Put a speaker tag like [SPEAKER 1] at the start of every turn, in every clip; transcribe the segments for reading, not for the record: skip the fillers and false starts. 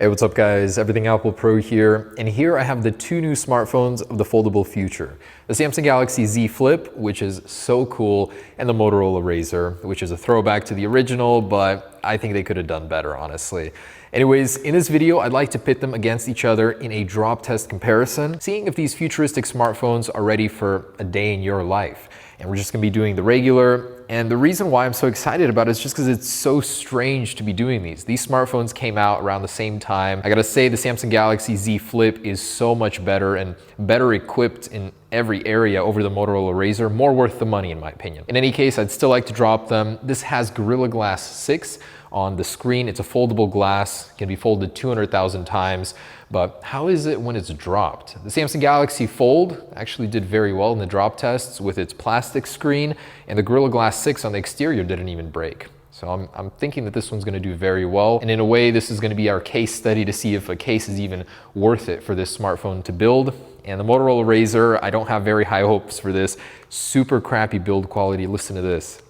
[SPEAKER 1] Hey, what's up guys? Everything Apple Pro here, and here I have the two new smartphones of the foldable future. The Samsung Galaxy Z Flip, which is so cool, and the Motorola RAZR, which is a throwback to the original, but I think they could have done better, honestly. Anyways, in this video, I'd like to pit them against each other in a drop test comparison, seeing if these futuristic smartphones are ready for a day in your life. And we're just gonna be doing the regular. And the reason why I'm so excited about it is just because it's so strange to be doing these. These smartphones came out around the same time. I gotta say the Samsung Galaxy Z Flip is so much better and better equipped in every area over the Motorola RAZR, more worth the money in my opinion. In any case, I'd still like to drop them. This has Gorilla Glass 6 on the screen. It's a foldable glass, can be folded 200,000 times, but how is it when it's dropped? The Samsung Galaxy Fold actually did very well in the drop tests with its plastic screen, and the Gorilla Glass 6 on the exterior didn't even break. So I'm thinking that this one's gonna do very well. And in a way, this is gonna be our case study to see if a case is even worth it for this smartphone to build. And the Motorola RAZR, I don't have very high hopes for this. Super crappy build quality, listen to this.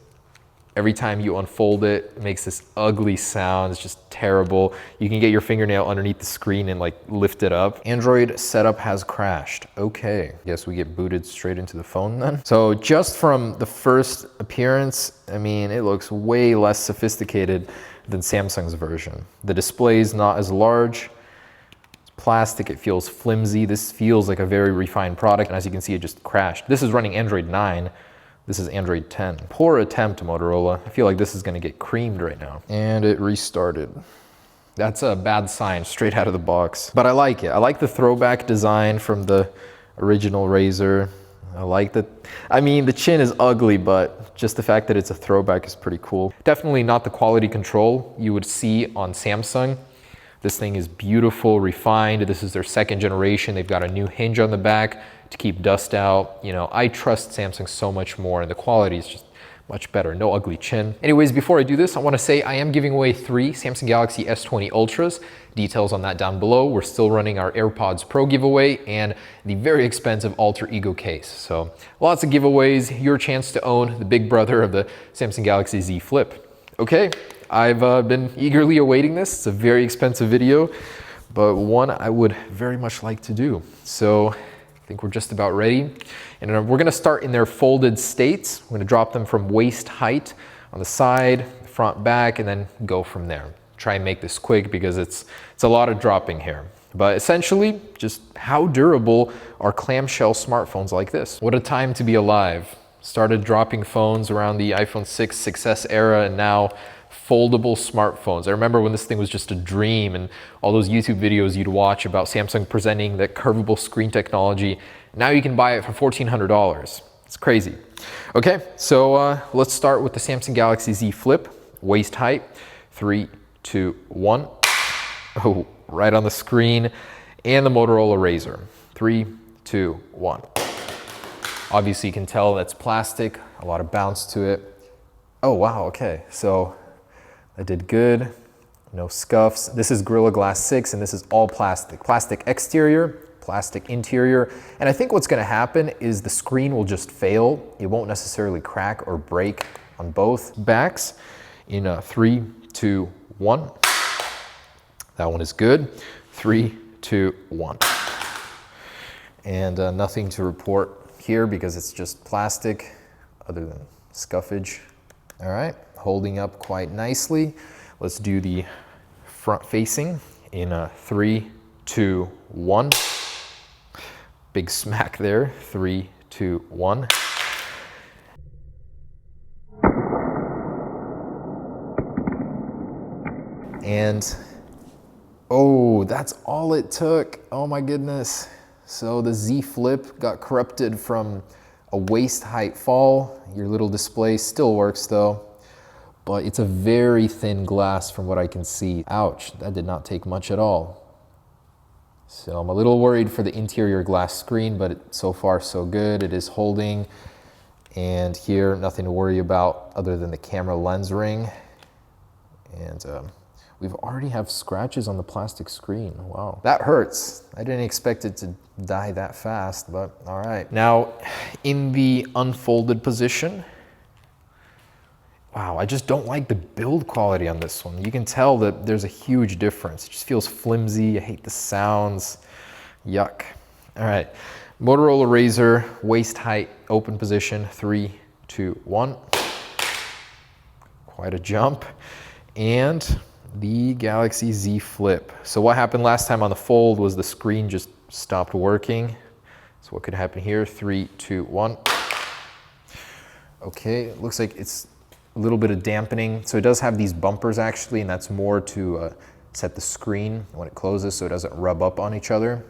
[SPEAKER 1] Every time you unfold it, it makes this ugly sound. It's just terrible. You can get your fingernail underneath the screen and like lift it up. Android setup has crashed. Okay, guess we get booted straight into the phone then. So just from the first appearance, I mean, it looks way less sophisticated than Samsung's version. The display is not as large. It's plastic, it feels flimsy. This feels like a very refined product. And as you can see, it just crashed. This is running Android 9. This is Android 10. Poor attempt, Motorola. I feel like this is gonna get creamed right now. And it restarted. That's a bad sign straight out of the box. But I like it. I like the throwback design from the original RAZR. I like that. I mean, the chin is ugly, but just the fact that it's a throwback is pretty cool. Definitely not the quality control you would see on Samsung. This thing is beautiful, refined. This is their second generation. They've got a new hinge on the back to keep dust out. You know, I trust Samsung so much more, and the quality is just much better. No ugly chin. Anyways, before I do this, I want to say I am giving away 3 Samsung Galaxy S20 Ultras. Details on that down below. We're still running our AirPods Pro giveaway and the very expensive Alter Ego case. So lots of giveaways, your chance to own the big brother of the Samsung Galaxy Z Flip. Okay, I've been eagerly awaiting this. It's a very expensive video, but one I would very much like to do. So I think we're just about ready. And we're gonna start in their folded states. We're gonna drop them from waist height on the side, front, back, and then go from there. Try and make this quick because it's a lot of dropping here. But essentially, just how durable are clamshell smartphones like this? What a time to be alive. Started dropping phones around the iPhone 6 6S era, and now foldable smartphones. I remember when this thing was just a dream, and all those YouTube videos you'd watch about Samsung presenting that curvable screen technology. Now you can buy it for $1,400. It's crazy. Okay, so let's start with the Samsung Galaxy Z Flip. Waist height, 3, 2, 1. Oh, right on the screen. And the Motorola RAZR, 3, 2, 1. Obviously you can tell that's plastic, a lot of bounce to it. Oh wow, okay, so I did good, no scuffs. This is Gorilla Glass 6 and this is all plastic. Plastic exterior, plastic interior. And I think what's gonna happen is the screen will just fail. It won't necessarily crack or break on both backs. In 3, 2, 1. That one is good. 3, 2, 1. And nothing to report here because it's just plastic other than scuffage. All right, holding up quite nicely. Let's do the front facing in 3, 2, 1. Big smack there, 3, 2, 1. And, oh, that's all it took. Oh my goodness. So the Z Flip got corrupted from a waist height fall. Your little display still works though, but it's a very thin glass from what I can see. Ouch, that did not take much at all. So I'm a little worried for the interior glass screen, but so far so good. It is holding. And here, nothing to worry about other than the camera lens ring. And we've already have scratches on the plastic screen. Wow, that hurts. I didn't expect it to die that fast, but all right. Now, in the unfolded position, Wow, I just don't like the build quality on this one. You can tell that there's a huge difference. It just feels flimsy. I hate the sounds. Yuck. All right, Motorola RAZR, waist height, open position, 3, 2, 1. Quite a jump. And the Galaxy Z Flip. So what happened last time on the Fold was the screen just stopped working. So what could happen here? 3, 2, 1. Okay, it looks like it's a little bit of dampening. So it does have these bumpers actually, and that's more to set the screen when it closes so it doesn't rub up on each other.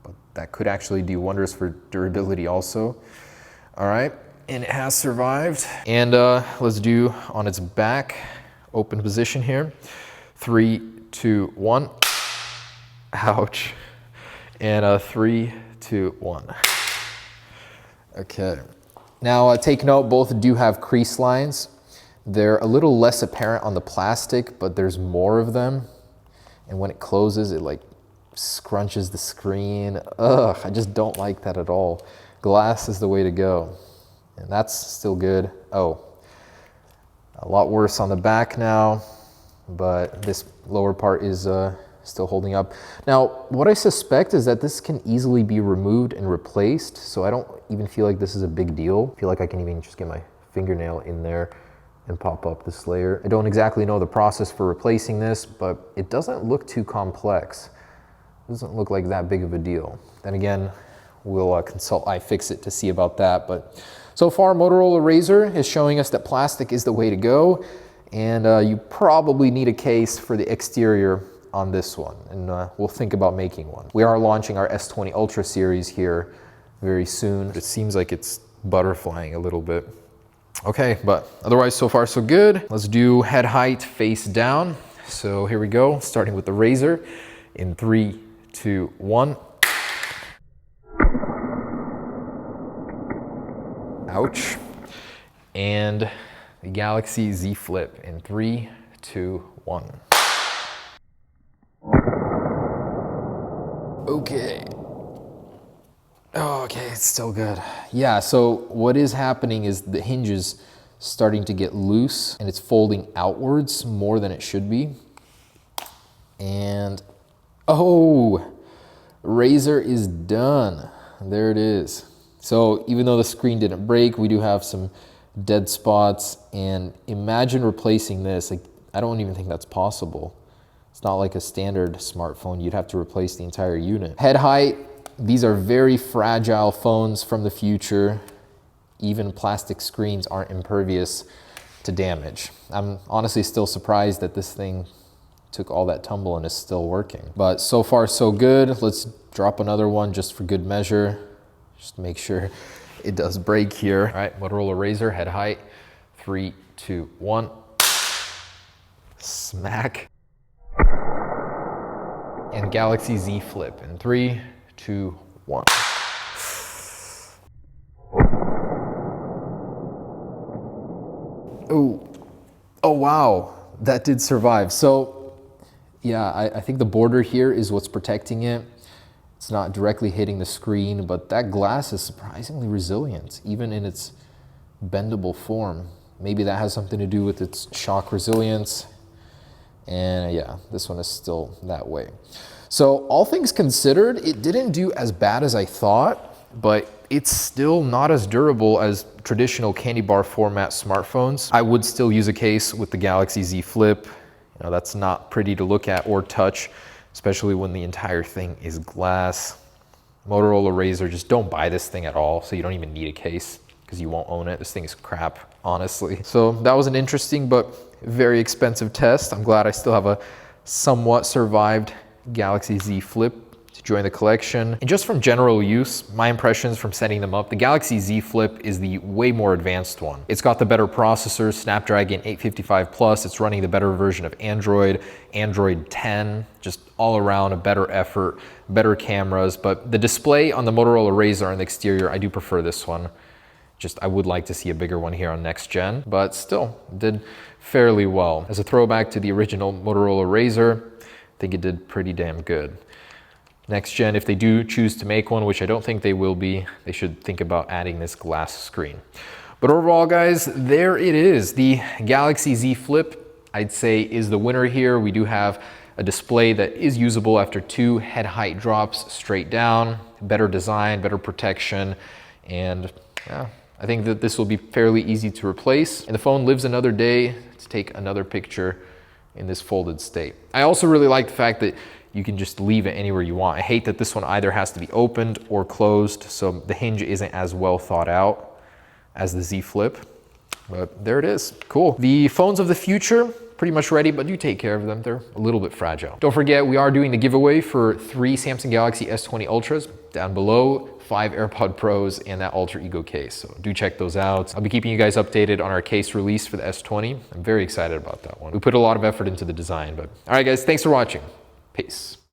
[SPEAKER 1] But that could actually do wonders for durability also. All right, and it has survived. And let's do on its back, open position here. 3, 2, 1. Ouch. And 3, 2, 1. Okay. Now take note, both do have crease lines. They're a little less apparent on the plastic, but there's more of them. And when it closes, it like scrunches the screen. Ugh, I just don't like that at all. Glass is the way to go. And that's still good. Oh, a lot worse on the back now, but this lower part is still holding up. Now, what I suspect is that this can easily be removed and replaced, so I don't even feel like this is a big deal. I feel like I can even just get my fingernail in there and pop up this layer. I don't exactly know the process for replacing this, but it doesn't look too complex. It doesn't look like that big of a deal. Then again, we'll consult iFixit to see about that. But so far, Motorola RAZR is showing us that plastic is the way to go, and you probably need a case for the exterior on this one, and we'll think about making one. We are launching our S20 Ultra series here very soon. It seems like it's butterflying a little bit. Okay, but otherwise so far so good. Let's do head height face down. So here we go, starting with the RAZR in 3, 2, 1. Ouch. And the Galaxy Z Flip in 3, 2, 1. Okay. Oh, okay, it's still good. Yeah, so what is happening is the hinge is starting to get loose and it's folding outwards more than it should be. And, oh, RAZR is done. There it is. So even though the screen didn't break, we do have some dead spots, and imagine replacing this. Like, I don't even think that's possible. It's not like a standard smartphone. You'd have to replace the entire unit. Head height, these are very fragile phones from the future. Even plastic screens aren't impervious to damage. I'm honestly still surprised that this thing took all that tumble and is still working. But so far so good. Let's drop another one just for good measure. Just to make sure it does break here. All right, Motorola RAZR, head height, 3, 2, 1. Smack. And Galaxy Z Flip in 3, 2, 1. Oh, oh wow, that did survive. So yeah, I think the border here is what's protecting it. It's not directly hitting the screen, but that glass is surprisingly resilient, even in its bendable form. Maybe that has something to do with its shock resilience. And yeah, this one is still that way. So all things considered, it didn't do as bad as I thought, but it's still not as durable as traditional candy bar format smartphones. I would still use a case with the Galaxy Z Flip. You know, that's not pretty to look at or touch, especially when the entire thing is glass. Motorola RAZR, just don't buy this thing at all, so you don't even need a case because you won't own it. This thing is crap, honestly. So that was an interesting but very expensive test. I'm glad I still have a somewhat survived Galaxy Z Flip to join the collection. And just from general use, my impressions from setting them up, the Galaxy Z Flip is the way more advanced one. It's got the better processor, Snapdragon 855 Plus. It's running the better version of Android 10, just all around a better effort, better cameras. But the display on the Motorola RAZR on the exterior, I do prefer this one. Just, I would like to see a bigger one here on next gen, but still did fairly well. As a throwback to the original Motorola RAZR, I think it did pretty damn good. Next gen, if they do choose to make one, which I don't think they will be, they should think about adding this glass screen. But overall, guys, there it is. The Galaxy Z Flip, I'd say, is the winner here. We do have a display that is usable after 2 head height drops straight down, better design, better protection, and yeah, I think that this will be fairly easy to replace. And the phone lives another day to take another picture in this folded state. I also really like the fact that you can just leave it anywhere you want. I hate that this one either has to be opened or closed, so the hinge isn't as well thought out as the Z Flip. But there it is, cool. The phones of the future, pretty much ready, but do take care of them. They're a little bit fragile. Don't forget, we are doing the giveaway for 3 Samsung Galaxy S20 Ultras down below, 5 AirPod Pros, and that Ultra Ego case. So do check those out. I'll be keeping you guys updated on our case release for the S20. I'm very excited about that one. We put a lot of effort into the design, but all right, guys, thanks for watching. Peace.